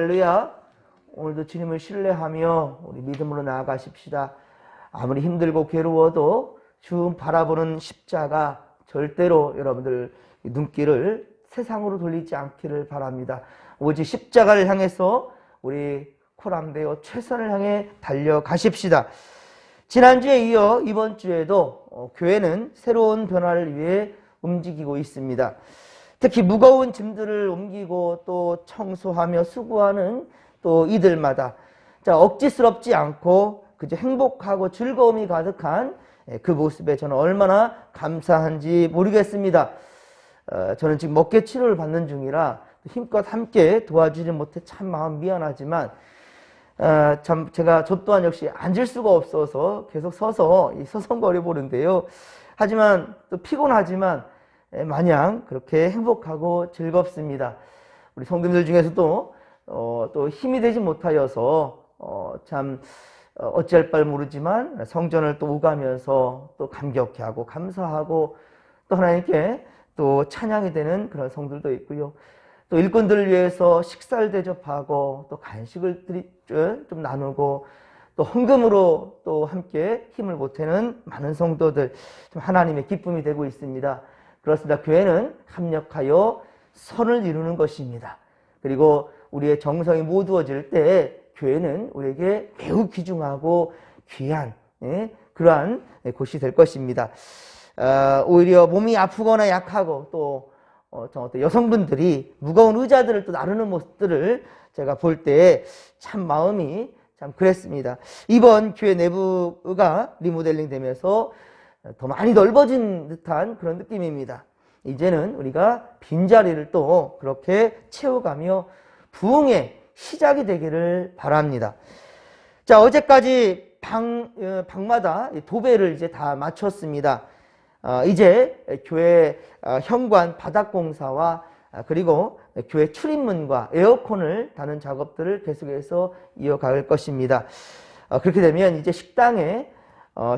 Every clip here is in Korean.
할렐루야. 오늘도 주님을 신뢰하며 우리 믿음으로 나아가십시다. 아무리 힘들고 괴로워도 주 바라보는 십자가 절대로 여러분들 눈길을 세상으로 돌리지 않기를 바랍니다. 오직 십자가를 향해서 우리 코람데오 최선을 향해 달려가십시다. 지난주에 이어 이번 주에도 교회는 새로운 변화를 위해 움직이고 있습니다. 특히 무거운 짐들을 옮기고 또 청소하며 수고하는 또 이들마다 억지스럽지 않고 그저 행복하고 즐거움이 가득한 그 모습에 저는 얼마나 감사한지 모르겠습니다. 저는 지금 먹개 치료를 받는 중이라 힘껏 함께 도와주지 못해 참 마음 미안하지만 참 제가 저 또한 역시 앉을 수가 없어서 계속 서서 서성거려 보는데요. 하지만 또 피곤하지만 마냥 그렇게 행복하고 즐겁습니다. 우리 성도님들 중에서도 또 힘이 되지 못하여서 참 어찌할 바를 모르지만 성전을 또 오가면서 또 감격해하고 감사하고 또 하나님께 또 찬양이 되는 그런 성들도 있고요. 또 일꾼들을 위해서 식사를 대접하고 또 간식을 좀 나누고 또 헌금으로 또 함께 힘을 보태는 많은 성도들, 좀 하나님의 기쁨이 되고 있습니다. 그렇습니다. 교회는 합력하여 선을 이루는 것입니다. 그리고 우리의 정성이 모두어질 때 교회는 우리에게 매우 귀중하고 귀한 그러한 곳이 될 것입니다. 오히려 몸이 아프거나 약하고 또 어떤 여성분들이 무거운 의자들을 또 나르는 모습들을 제가 볼 때 참 마음이 참 그랬습니다. 이번 교회 내부가 리모델링 되면서 더 많이 넓어진 듯한 그런 느낌입니다. 이제는 우리가 빈자리를 또 그렇게 채워가며 부흥의 시작이 되기를 바랍니다. 자, 어제까지 방마다 도배를 이제 다 마쳤습니다. 이제 교회 현관 바닥 공사와 그리고 교회 출입문과 에어컨을 다는 작업들을 계속해서 이어갈 것입니다. 그렇게 되면 이제 식당에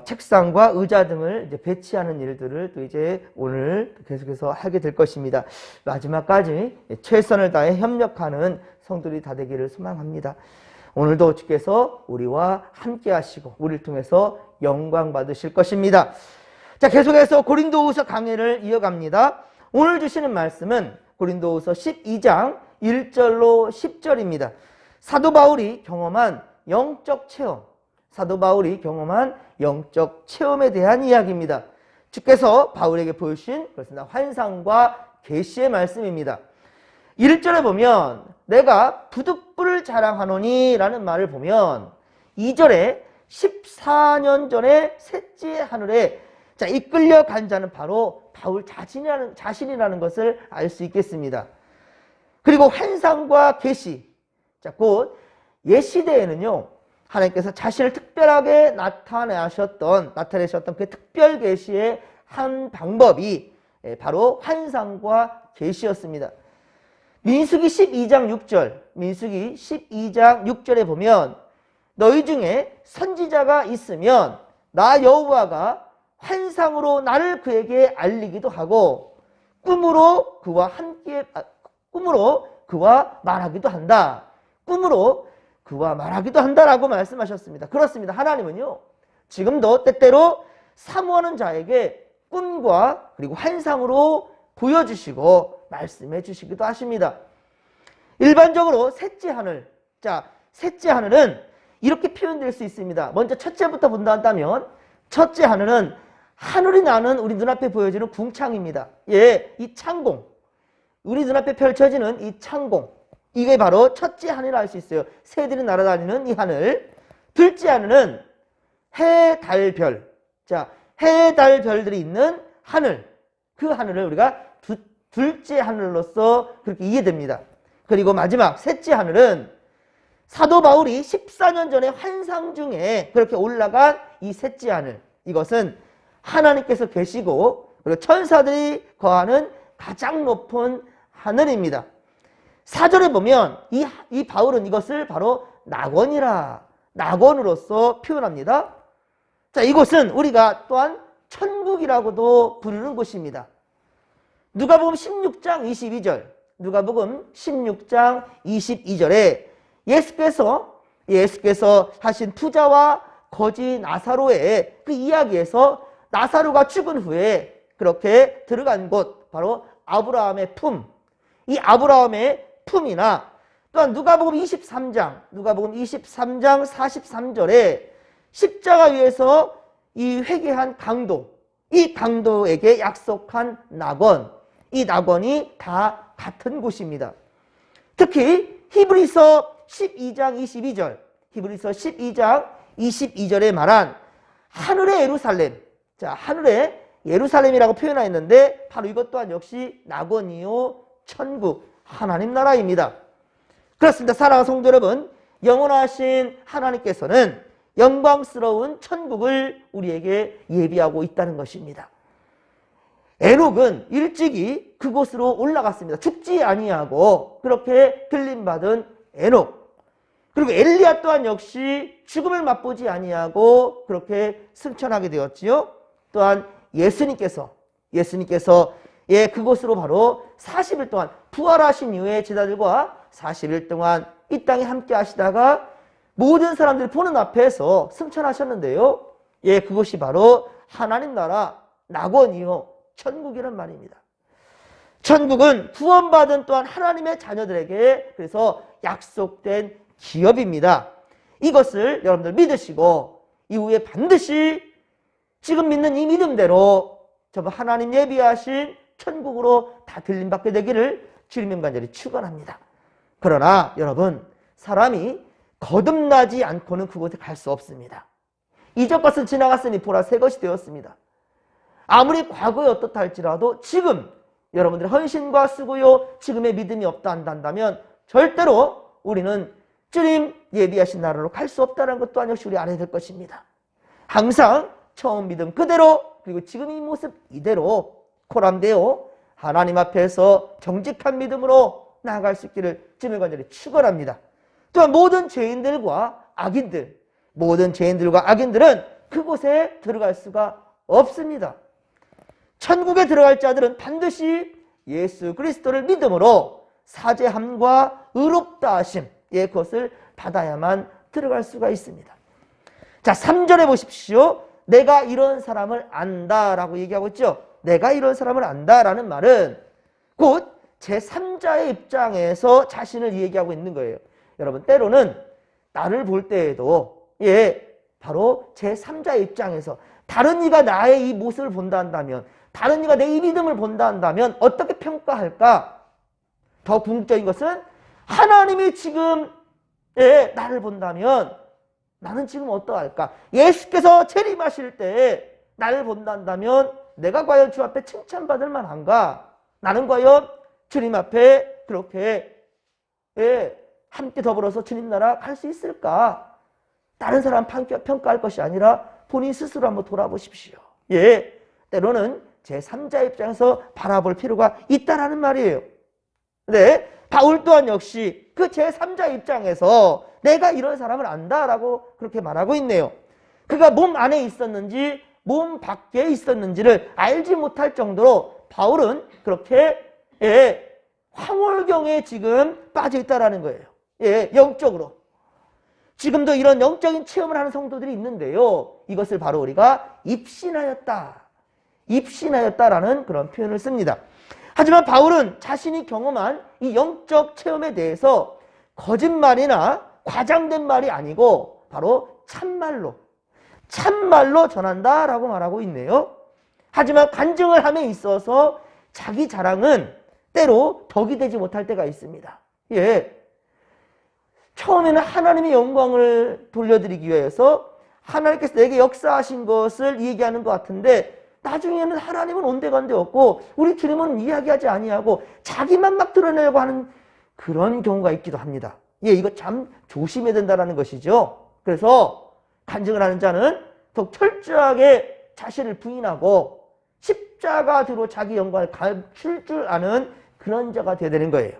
책상과 의자 등을 이제 배치하는 일들을 또 이제 오늘 계속해서 하게 될 것입니다. 마지막까지 최선을 다해 협력하는 성도들이 다 되기를 소망합니다. 오늘도 주께서 우리와 함께 하시고 우리를 통해서 영광 받으실 것입니다. 자, 계속해서 고린도후서 강해를 이어갑니다. 오늘 주시는 말씀은 고린도후서 12장 1절로 10절입니다. 사도 바울이 경험한 영적 체험, 사도 바울이 경험한 영적 체험에 대한 이야기입니다. 주께서 바울에게 보여주신 그렇습니다. 환상과 계시의 말씀입니다. 1절에 보면 내가 부득불을 자랑하노니 라는 말을 보면 2절에 14년 전에 셋째 하늘에 이끌려 간 자는 바로 바울 자신이라는 것을 알 수 있겠습니다. 그리고 환상과 계시, 곧 옛시대에는요 하나님께서 자신을 특별하게 나타내셨던 그 특별 계시의 한 방법이 바로 환상과 계시였습니다. 민수기 12장 6절에 보면 너희 중에 선지자가 있으면 나 여호와가 환상으로 나를 그에게 알리기도 하고 꿈으로 그와 말하기도 한다. 꿈으로 그와 말하기도 한다라고 말씀하셨습니다. 그렇습니다. 하나님은요 지금도 때때로 사모하는 자에게 꿈과 그리고 환상으로 보여주시고 말씀해 주시기도 하십니다. 일반적으로 셋째 하늘, 셋째 하늘은 이렇게 표현될 수 있습니다. 먼저 첫째부터 본다 한다면 첫째 하늘은 하늘이 나는 우리 눈앞에 보여지는 궁창입니다. 이 창공, 우리 눈앞에 펼쳐지는 이 창공, 이게 바로 첫째 하늘이라 할 수 있어요. 새들이 날아다니는 이 하늘. 둘째 하늘은 해, 달, 별. 해, 달, 별들이 있는 하늘. 그 하늘을 우리가 둘째 하늘로서 그렇게 이해됩니다. 그리고 마지막 셋째 하늘은 사도 바울이 14년 전에 환상 중에 그렇게 올라간 이 셋째 하늘. 이것은 하나님께서 계시고 그리고 천사들이 거하는 가장 높은 하늘입니다. 4절에 보면 이 바울은 이것을 바로 낙원으로서 표현합니다. 이곳은 우리가 또한 천국이라고도 부르는 곳입니다. 누가복음 16장 22절, 누가복음 16장 22절에 예수께서 하신 부자와 거지 나사로의 그 이야기에서 나사로가 죽은 후에 그렇게 들어간 곳, 바로 아브라함의 품, 이 아브라함의 품이나 또한 누가복음 23장 43절에 십자가 위에서 이 회개한 강도, 이 강도에게 약속한 낙원, 이 낙원이 다 같은 곳입니다. 특히 히브리서 12장 22절에 말한 하늘의 예루살렘, 자, 하늘의 예루살렘이라고 표현하였는데 바로 이것 또한 역시 낙원이요 천국, 하나님 나라입니다. 그렇습니다. 사랑하는 성도 여러분, 영원하신 하나님께서는 영광스러운 천국을 우리에게 예비하고 있다는 것입니다. 에녹은 일찍이 그곳으로 올라갔습니다. 죽지 아니하고 그렇게 들림받은 에녹. 그리고 엘리야 또한 역시 죽음을 맛보지 아니하고 그렇게 승천하게 되었지요. 또한 예수님께서 그곳으로 바로 40일 동안 부활하신 이후에 제자들과 40일 동안 이 땅에 함께 하시다가 모든 사람들이 보는 앞에서 승천하셨는데요. 그것이 바로 하나님 나라 낙원이요 천국이란 말입니다. 천국은 구원받은 또한 하나님의 자녀들에게 그래서 약속된 기업입니다. 이것을 여러분들 믿으시고 이후에 반드시 지금 믿는 이 믿음대로 정말 하나님 예비하신 천국으로 다 들림받게 되기를 주님의 간절히 축원합니다. 그러나 여러분, 사람이 거듭나지 않고는 그곳에 갈 수 없습니다. 이전 것은 지나갔으니 보라 새 것이 되었습니다. 아무리 과거에 어떻다 할지라도 지금 여러분들의 헌신과 수고요 지금의 믿음이 없다 한다면 절대로 우리는 주님 예비하신 나라로 갈 수 없다는 것 또한 역시 우리 알아야 될 것입니다. 항상 처음 믿음 그대로 그리고 지금 이 모습 이대로 코람되어 하나님 앞에서 정직한 믿음으로 나아갈 수 있기를 주님을 간절히 축원합니다. 또한 모든 죄인들과 악인들은 그곳에 들어갈 수가 없습니다. 천국에 들어갈 자들은 반드시 예수 그리스도를 믿음으로 사죄함과 의롭다 하심, 그것을 받아야만 들어갈 수가 있습니다. 자, 3절에 보십시오. 내가 이런 사람을 안다라고 얘기하고 있죠. 내가 이런 사람을 안다라는 말은 곧 제3자의 입장에서 자신을 얘기하고 있는 거예요. 여러분, 때로는 나를 볼 때에도 바로 제3자의 입장에서 다른 이가 나의 이 모습을 본다 한다면, 다른 이가 내 이 믿음을 본다 한다면 어떻게 평가할까? 더 궁극적인 것은 하나님이 지금 나를 본다면 나는 지금 어떠할까? 예수께서 재림하실 때 나를 본다 한다면 내가 과연 주 앞에 칭찬받을 만한가? 나는 과연 주님 앞에 그렇게 함께 더불어서 주님 나라 갈 수 있을까? 다른 사람 평가할 것이 아니라 본인 스스로 한번 돌아보십시오. 때로는 제3자 입장에서 바라볼 필요가 있다라는 말이에요. 네, 바울 또한 역시 그 제3자 입장에서 내가 이런 사람을 안다라고 그렇게 말하고 있네요. 그가 몸 안에 있었는지 몸 밖에 있었는지를 알지 못할 정도로 바울은 그렇게 황홀경에 지금 빠져 있다라는 거예요. 영적으로. 지금도 이런 영적인 체험을 하는 성도들이 있는데요. 이것을 바로 우리가 입신하였다라는 그런 표현을 씁니다. 하지만 바울은 자신이 경험한 이 영적 체험에 대해서 거짓말이나 과장된 말이 아니고 바로 참말로 전한다라고 말하고 있네요. 하지만 간증을 함에 있어서 자기 자랑은 때로 덕이 되지 못할 때가 있습니다. 처음에는 하나님의 영광을 돌려드리기 위해서 하나님께서 내게 역사하신 것을 얘기하는 것 같은데 나중에는 하나님은 온데간데 없고 우리 주님은 이야기하지 아니하고 자기만 막 드러내려고 하는 그런 경우가 있기도 합니다. 이거 참 조심해야 된다는 것이죠. 그래서 간증을 하는 자는 더욱 철저하게 자신을 부인하고 십자가 뒤로 자기 영광을 감출 줄 아는 그런 자가 되어야 되는 거예요.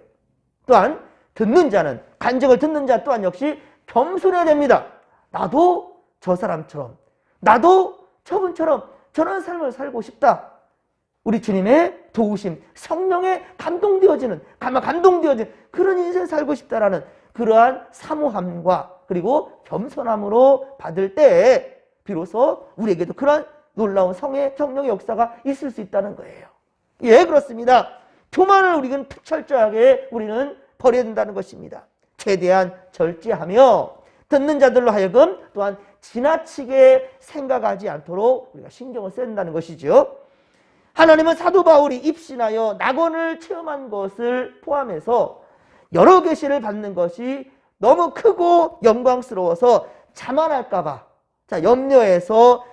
또한 듣는 자는, 간증을 듣는 자 또한 역시 겸손해야 됩니다. 나도 저 사람처럼, 나도 저분처럼 저런 삶을 살고 싶다. 우리 주님의 도우심, 성령에 감동되어지는 그런 인생 살고 싶다라는 그러한 사모함과 그리고 겸손함으로 받을 때 비로소 우리에게도 그러한 놀라운 성령의 역사가 있을 수 있다는 거예요. 예, 그렇습니다. 교만을 우리는 철저하게 우리는 버려야 된다는 것입니다. 최대한 절제하며 듣는 자들로 하여금 또한 지나치게 생각하지 않도록 우리가 신경을 써야 된다는 것이죠. 하나님은 사도 바울이 입신하여 낙원을 체험한 것을 포함해서 여러 계시를 받는 것이 너무 크고 영광스러워서 자만할까 봐 염려해서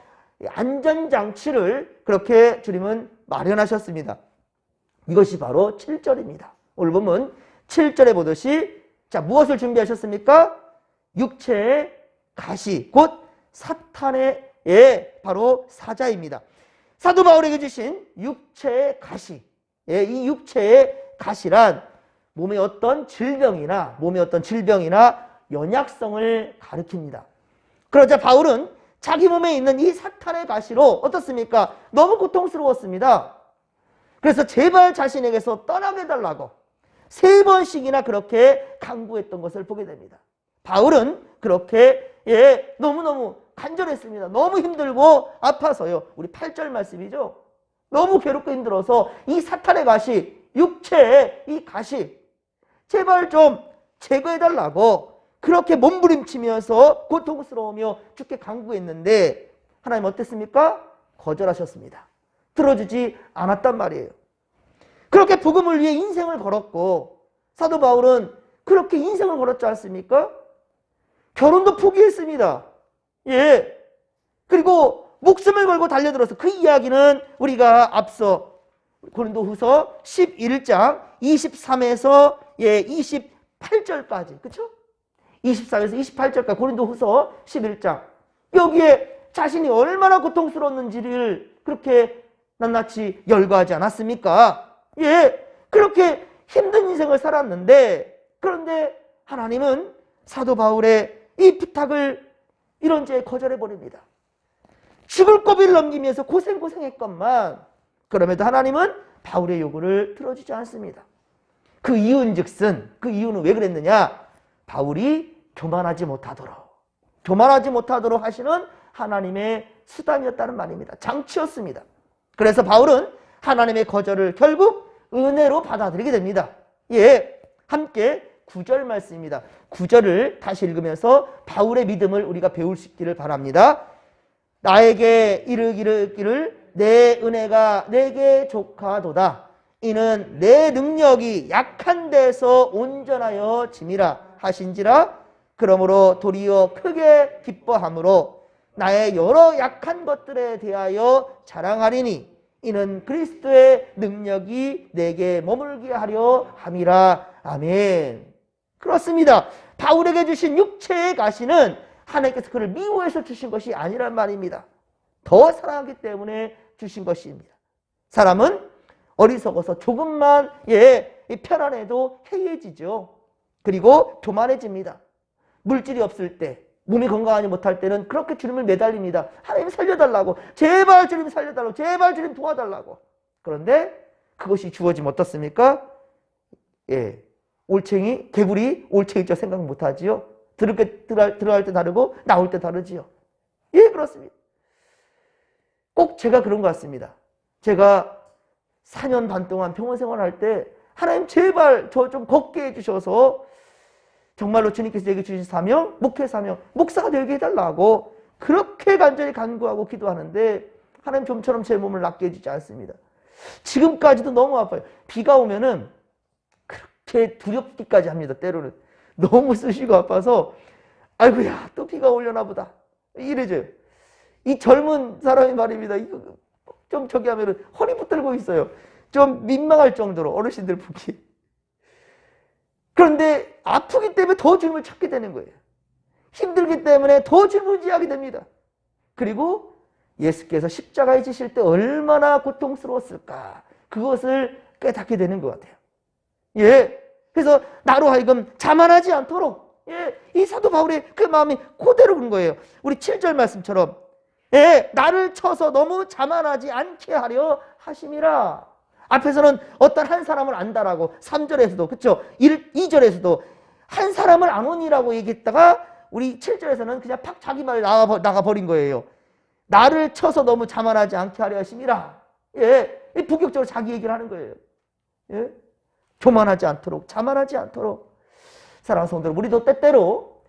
안전장치를 그렇게 주님은 마련하셨습니다. 이것이 바로 7절입니다. 오늘 보면 7절에 보듯이 무엇을 준비하셨습니까? 육체의 가시, 곧 사탄의 바로 사자입니다. 사도 바울에게 주신 육체의 가시, 이 육체의 가시란 몸의 어떤 질병이나 연약성을 가리킵니다. 그러자 바울은 자기 몸에 있는 이 사탄의 가시로 어떻습니까? 너무 고통스러웠습니다. 그래서 제발 자신에게서 떠나게 해달라고 3번씩이나 그렇게 간구했던 것을 보게 됩니다. 바울은 그렇게 너무너무 간절했습니다. 너무 힘들고 아파서요. 우리 8절 말씀이죠. 너무 괴롭고 힘들어서 이 사탄의 가시, 육체의 이 가시 제발 좀 제거해달라고 그렇게 몸부림치면서 고통스러우며 죽게 간구했는데 하나님 어땠습니까? 거절하셨습니다. 들어주지 않았단 말이에요. 그렇게 복음을 위해 인생을 걸었고 사도 바울은 그렇게 인생을 걸었지 않습니까? 결혼도 포기했습니다. 예. 그리고 목숨을 걸고 달려들어서 그 이야기는 우리가 앞서 고린도후서 11장 23에서 28절까지 그렇죠? 24에서 28절까지 고린도후서 11장 여기에 자신이 얼마나 고통스러웠는지를 그렇게 낱낱이 열거하지 않았습니까? 예, 그렇게 힘든 인생을 살았는데 그런데 하나님은 사도 바울의 이 부탁을 이런저에 거절해버립니다. 죽을 고비를 넘기면서 고생했건만 그럼에도 하나님은 바울의 요구를 들어주지 않습니다. 그 이유는 왜 그랬느냐? 바울이 교만하지 못하도록 하시는 하나님의 수단이었다는 말입니다. 장치였습니다. 그래서 바울은 하나님의 거절을 결국 은혜로 받아들이게 됩니다. 예, 함께 9절 말씀입니다. 9절을 다시 읽으면서 바울의 믿음을 우리가 배울 수 있기를 바랍니다. 나에게 이르기를 내 은혜가 내게 족하도다. 이는 내 능력이 약한 데서 온전하여 짐이라 하신지라. 그러므로 도리어 크게 기뻐함으로 나의 여러 약한 것들에 대하여 자랑하리니 이는 그리스도의 능력이 내게 머물게 하려 함이라. 아멘. 그렇습니다. 바울에게 주신 육체의 가시는 하나님께서 그를 미워해서 주신 것이 아니란 말입니다. 더 사랑하기 때문에 주신 것입니다. 사람은 어리석어서 조금만 편안해도 해이해지죠. 그리고 교만해집니다. 물질이 없을 때, 몸이 건강하지 못할 때는 그렇게 주님을 매달립니다. 하나님 살려달라고, 제발 주님 살려달라고, 제발 주님 도와달라고. 그런데 그것이 주어지면 어떻습니까? 개구리 올챙이죠. 생각 못하지요. 들어갈 때 다르고 나올 때 다르지요. 예, 그렇습니다. 꼭 제가 그런 것 같습니다. 제가 4년 반 동안 병원 생활할 때 하나님 제발 저 좀 걷게 해주셔서 정말로 주님께서 내게 주신 사명, 목회 사명, 목사가 되게 해달라고 그렇게 간절히 간구하고 기도하는데 하나님 좀처럼 제 몸을 낫게 해주지 않습니다. 지금까지도 너무 아파요. 비가 오면은 그렇게 두렵기까지 합니다. 때로는 너무 쑤시고 아파서 아이고야 또 비가 오려나 보다 이래져요. 이 젊은 사람이 말입니다. 이거 좀 저기 하면은 허리 붙들고 있어요. 좀 민망할 정도로 어르신들 보기. 그런데 아프기 때문에 더 주님을 찾게 되는 거예요. 힘들기 때문에 더 주님을 의지하게 됩니다. 그리고 예수께서 십자가에 지실 때 얼마나 고통스러웠을까 그것을 깨닫게 되는 것 같아요. 예, 그래서 나로 하여금 자만하지 않도록 이 사도 바울의 그 마음이 그대로 그런 거예요. 우리 7절 말씀처럼 나를 쳐서 너무 자만하지 않게 하려 하심이라. 앞에서는 어떤 한 사람을 안다라고 3절에서도 그렇죠. 2절에서도 한 사람을 안온이라고 얘기했다가 우리 7절에서는 그냥 팍 자기 말 나가버린 거예요. 나를 쳐서 너무 자만하지 않게 하려 하심이라. 예, 본격적으로 자기 얘기를 하는 거예요. 예? 교만하지 않도록, 자만하지 않도록. 사랑하는 성도들, 우리도 때때로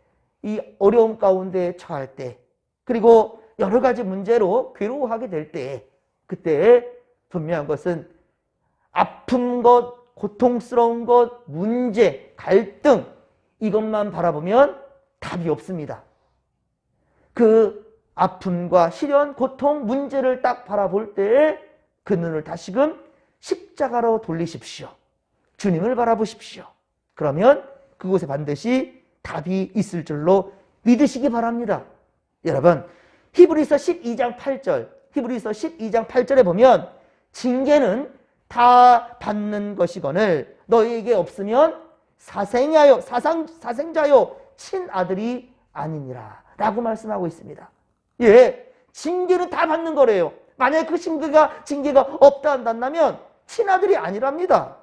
이 어려움 가운데 처할 때, 그리고 여러 가지 문제로 괴로워하게 될 때, 그때 분명한 것은 아픈 것, 고통스러운 것, 문제, 갈등, 이것만 바라보면 답이 없습니다. 그 아픔과 시련, 고통, 문제를 딱 바라볼 때에 그 눈을 다시금 십자가로 돌리십시오. 주님을 바라보십시오. 그러면 그곳에 반드시 답이 있을 줄로 믿으시기 바랍니다. 여러분, 히브리서 12장 8절, 히브리서 12장 8절에 보면 징계는 다 받는 것이거늘 너희에게 없으면 사생자요 친아들이 아니니라 라고 말씀하고 있습니다. 예, 징계는 다 받는 거래요. 만약에 그 징계가 없다 한다면 친아들이 아니랍니다.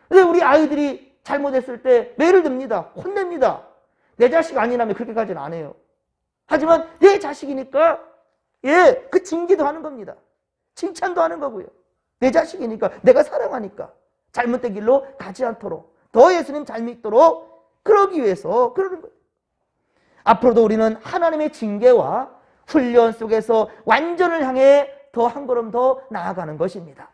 근데 우리 아이들이 잘못했을 때 매를 듭니다. 혼냅니다. 내 자식 아니라면 그렇게까지는 안 해요. 하지만 내 자식이니까 예, 그 징계도 하는 겁니다. 칭찬도 하는 거고요. 내 자식이니까, 내가 사랑하니까 잘못된 길로 가지 않도록, 더 예수님 잘 믿도록 그러기 위해서 그러는 거예요. 앞으로도 우리는 하나님의 징계와 훈련 속에서 완전을 향해 더 한 걸음 더 나아가는 것입니다.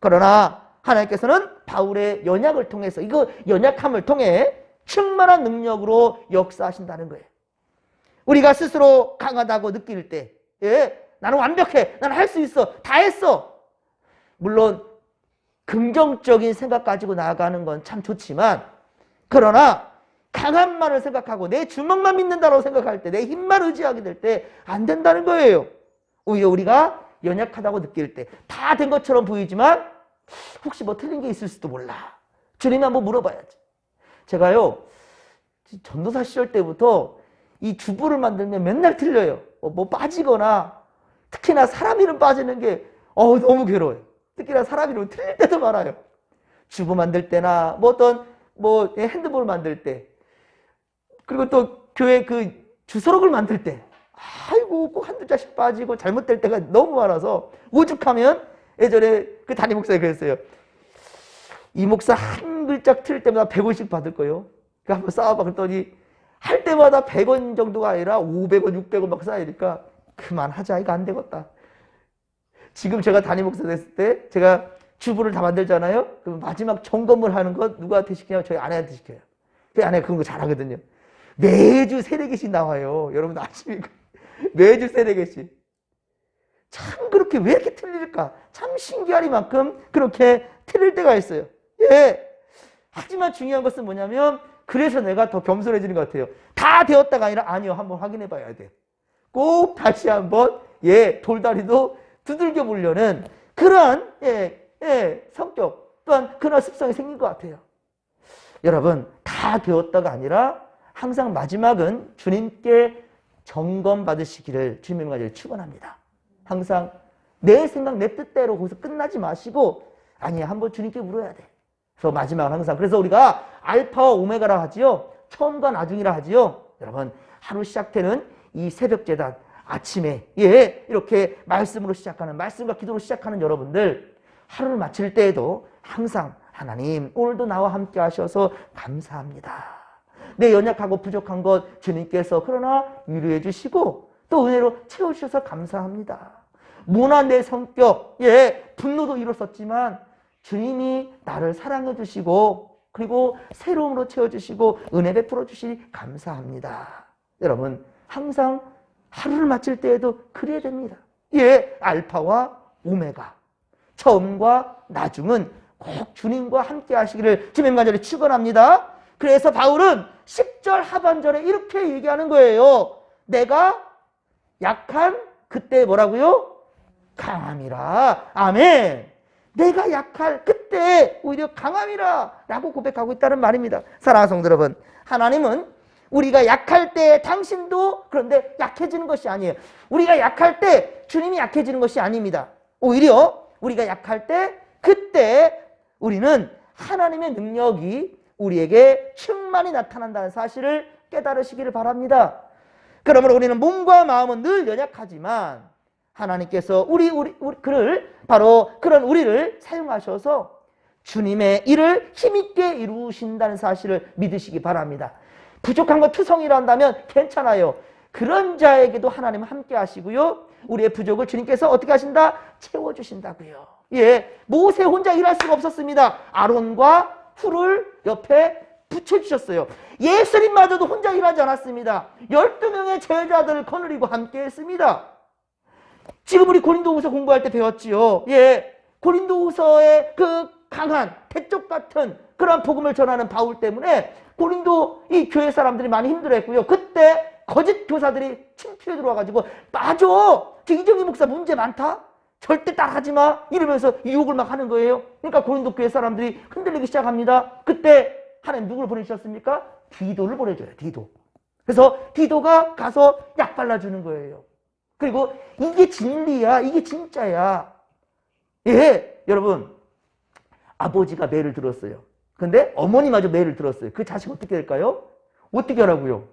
그러나 하나님께서는 바울의 연약을 통해서, 이거 연약함을 통해 충만한 능력으로 역사하신다는 거예요. 우리가 스스로 강하다고 느낄 때, 예, 나는 완벽해, 나는 할 수 있어, 다 했어. 물론 긍정적인 생각 가지고 나아가는 건 참 좋지만, 그러나 강함만을 생각하고 내 주먹만 믿는다고 생각할 때, 내 힘만 의지하게 될 때 안 된다는 거예요. 오히려 우리가 연약하다고 느낄 때 다 된 것처럼 보이지만 혹시 뭐 틀린 게 있을 수도 몰라. 주님이 한번 물어봐야지. 제가요, 전도사 시절 때부터 이 주부를 만들면 맨날 틀려요. 뭐 빠지거나, 특히나 사람 이름 빠지는 게 너무 괴로워요. 특히나 사람 이름 틀릴 때도 많아요. 주부 만들 때나 뭐 핸드볼 만들 때, 그리고 또 교회 그 주소록을 만들 때, 아이고 꼭 한두 자씩 빠지고 잘못될 때가 너무 많아서 오죽하면 예전에 그 담임 목사가 그랬어요. 이 목사 한 글자 틀릴 때마다 100원씩 받을 거예요. 그러니까 한번 싸워봐. 그랬더니 할 때마다 100원 정도가 아니라 500원, 600원 막 쌓이니까 그만하자, 이거 안 되겠다. 지금 제가 담임 목사 됐을 때 제가 주부를 다 만들잖아요. 그럼 마지막 점검을 하는 거 누구한테 시키냐면 저희 아내한테 시켜요. 저희 아내가 그런 거 잘하거든요. 매주 3-4개씩 나와요. 여러분 아십니까? 매주 3-4개씩. 참 그렇게 왜 이렇게 틀릴까? 참 신기하리만큼 그렇게 틀릴 때가 있어요. 예. 하지만 중요한 것은 뭐냐면, 그래서 내가 더 겸손해지는 것 같아요. 다 되었다가 아니라, 아니요, 한번 확인해 봐야 돼. 꼭 다시 한번 돌다리도 두들겨 보려는 그러한 성격, 또한 그런 습성이 생긴 것 같아요. 여러분, 다 되었다가 아니라 항상 마지막은 주님께 점검 받으시기를 주님의 가지를 축원합니다. 항상 내 생각, 내 뜻대로 거기서 끝나지 마시고, 아니야, 한번 주님께 물어야 돼. 그래서 마지막은 항상, 그래서 우리가 알파와 오메가라 하지요. 처음과 나중이라 하지요. 여러분, 하루 시작되는 이 새벽 제단, 아침에 이렇게 말씀으로 시작하는, 말씀과 기도로 시작하는 여러분들, 하루를 마칠 때에도 항상 하나님, 오늘도 나와 함께 하셔서 감사합니다. 내 연약하고 부족한 것 주님께서 그러나 위로해 주시고 또 은혜로 채워주셔서 감사합니다. 모난 내 성격, 분노도 일었었지만 주님이 나를 사랑해 주시고 그리고 새로움으로 채워주시고 은혜 베풀어 주시니 감사합니다. 여러분, 항상 하루를 마칠 때에도 그래야 됩니다. 알파와 오메가, 처음과 나중은 꼭 주님과 함께 하시기를 주님 간절히 축원합니다. 그래서 바울은 10절 하반절에 이렇게 얘기하는 거예요. 내가 약한 그때 뭐라고요? 강함이라. 아멘. 내가 약할 그때 오히려 강함이라 라고 고백하고 있다는 말입니다. 사랑하는 성도 여러분, 하나님은 우리가 약할 때 당신도 그런데 약해지는 것이 아니에요. 우리가 약할 때 주님이 약해지는 것이 아닙니다. 오히려 우리가 약할 때 그때 우리는 하나님의 능력이 우리에게 충만히 나타난다는 사실을 깨달으시기를 바랍니다. 그러므로 우리는 몸과 마음은 늘 연약하지만 하나님께서 그를 바로 그런 우리를 사용하셔서 주님의 일을 힘있게 이루신다는 사실을 믿으시기 바랍니다. 부족한 것 투성이라 한다면 괜찮아요. 그런 자에게도 하나님은 함께 하시고요. 우리의 부족을 주님께서 어떻게 하신다? 채워주신다고요. 예, 모세 혼자 일할 수가 없었습니다. 아론과 훌을 옆에 붙여주셨어요. 예수님마저도 혼자 일하지 않았습니다. 12명의 제자들을 거느리고 함께 했습니다. 지금 우리 고린도후서 공부할 때 배웠지요. 예, 고린도후서의 그 강한 대쪽 같은 그런 복음을 전하는 바울 때문에 고린도 이 교회 사람들이 많이 힘들어했고요. 그때 거짓 교사들이 침투해 들어와가지고 빠져! 이정희 목사 문제 많다? 절대 따라하지 마! 이러면서 유혹을 막 하는 거예요. 그러니까 고린도 교회 사람들이 흔들리기 시작합니다. 그때 하나님 누구를 보내주셨습니까? 디도를 보내줘요. 디도. 그래서 디도가 가서 약 발라주는 거예요. 그리고 이게 진리야. 이게 진짜야. 예, 여러분. 아버지가 매를 들었어요. 근데 어머니마저 매를 들었어요. 그 자식 어떻게 될까요? 어떻게 하라고요?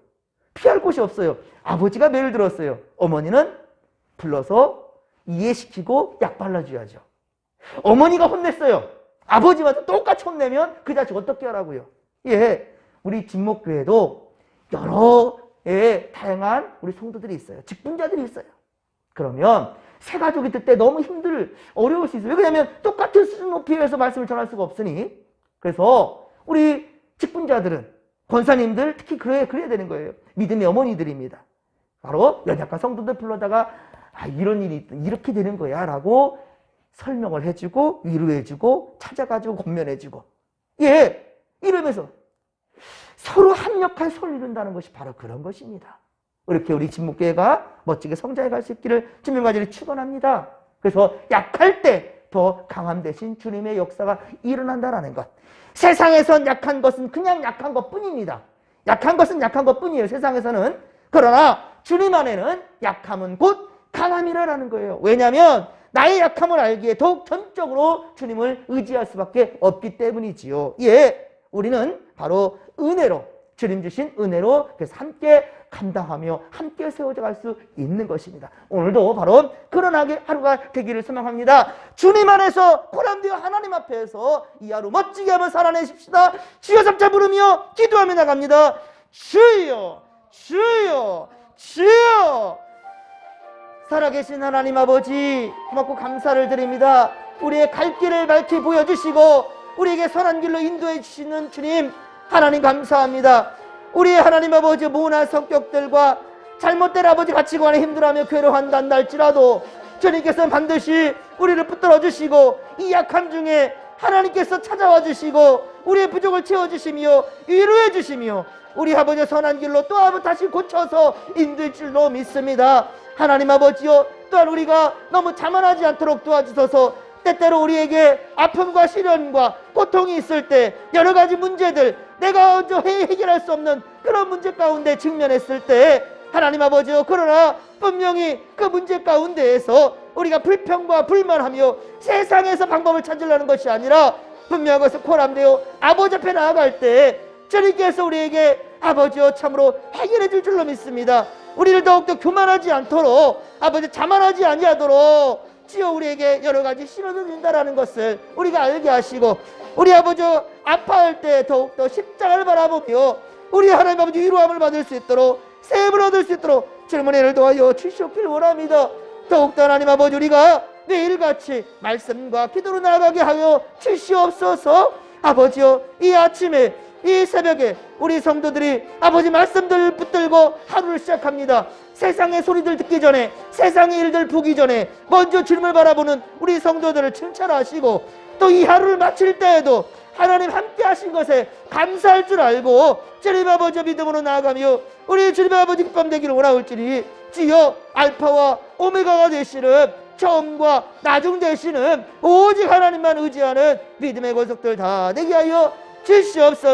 피할 곳이 없어요. 아버지가 매를 들었어요. 어머니는 불러서 이해시키고 약 발라줘야죠. 어머니가 혼냈어요. 아버지마저 똑같이 혼내면 그 자식 어떻게 하라고요? 예, 우리 진목교회도 여러 다양한 우리 성도들이 있어요. 직분자들이 있어요. 그러면 새 가족이 들 때 너무 어려울 수 있어요. 왜냐하면 똑같은 수준 높이에서 말씀을 전할 수가 없으니. 그래서 우리 직분자들은, 권사님들 특히 그래야 되는 거예요. 믿음의 어머니들입니다. 바로 연약한 성도들 불러다가 이런 일이 이렇게 되는 거야 라고 설명을 해주고 위로해주고 찾아가지고 권면해주고, 예, 이러면서 서로 합력한 소를 이룬다는 것이 바로 그런 것입니다. 이렇게 우리 진목교회가 멋지게 성장해 갈 수 있기를 주님과 저를 축원합니다. 그래서 약할 때 더 강함 대신 주님의 역사가 일어난다는 것. 세상에선 약한 것은 그냥 약한 것뿐입니다. 약한 것은 약한 것뿐이에요. 세상에서는. 그러나 주님 안에는 약함은 곧 강함이라는 거예요. 왜냐하면 나의 약함을 알기에 더욱 전적으로 주님을 의지할 수밖에 없기 때문이지요. 예, 우리는 바로 은혜로, 주님 주신 은혜로 그래서 함께 감당하며 함께 세워져 갈 수 있는 것입니다. 오늘도 바로 그런 하루가 되기를 소망합니다. 주님 안에서 보람되어 하나님 앞에서 이 하루 멋지게 한번 살아내십시다. 주여 잡자 부르며 기도하며 나갑니다. 주여, 주여, 주여. 살아계신 하나님 아버지, 고맙고 감사를 드립니다. 우리의 갈 길을 밝히 보여주시고 우리에게 선한 길로 인도해 주시는 주님, 하나님 감사합니다. 우리의 하나님 아버지 모난 성격들과 잘못된 아버지 가치관에 힘들어하며 괴로워한다 할지라도 주님께서는 반드시 우리를 붙들어 주시고 이 약함 중에 하나님께서 찾아와 주시고 우리의 부족을 채워주시며 위로해 주시며 우리 아버지의 선한 길로 또 한번 다시 고쳐서 인도해 줄로 믿습니다. 하나님 아버지요, 또한 우리가 너무 자만하지 않도록 도와주셔서 때때로 우리에게 아픔과 시련과 고통이 있을 때 여러 가지 문제들, 내가 해결할 수 없는 그런 문제 가운데 직면했을 때 하나님 아버지요, 그러나 분명히 그 문제 가운데에서 우리가 불평과 불만하며 세상에서 방법을 찾으려는 것이 아니라 분명한 것을 코람되어 아버지 앞에 나아갈 때 주님께서 우리에게 아버지요 참으로 해결해 줄 줄로 믿습니다. 우리를 더욱더 교만하지 않도록, 아버지 자만하지 아니하도록 주여 우리에게 여러 가지 시련을 준다라는 것을 우리가 알게 하시고 우리 아버지 아파할 때 더욱더 십자가를 바라보며 우리 하나님 아버지 위로함을 받을 수 있도록 세임을 얻을 수 있도록 주님의 은혜를 도와여 주시옵기를 원합니다. 더욱더 하나님 아버지 우리가 매일같이 말씀과 기도로 나아가게 하여 주시옵소서. 아버지여, 이 아침에 이 새벽에 우리 성도들이 아버지 말씀들을 붙들고 하루를 시작합니다. 세상의 소리들 듣기 전에, 세상의 일들 보기 전에 먼저 주님을 바라보는 우리 성도들을 칭찬하시고 또 이 하루를 마칠 때에도 하나님 함께 하신 것에 감사할 줄 알고 주님 아버지 믿음으로 나아가며 우리 주님 아버지 기쁨 되기를 원하올지니 주여 알파와 오메가가 되시는 처음과 나중 되시는 오직 하나님만 의지하는 믿음의 권속들 다 되게 하여 주시옵소서.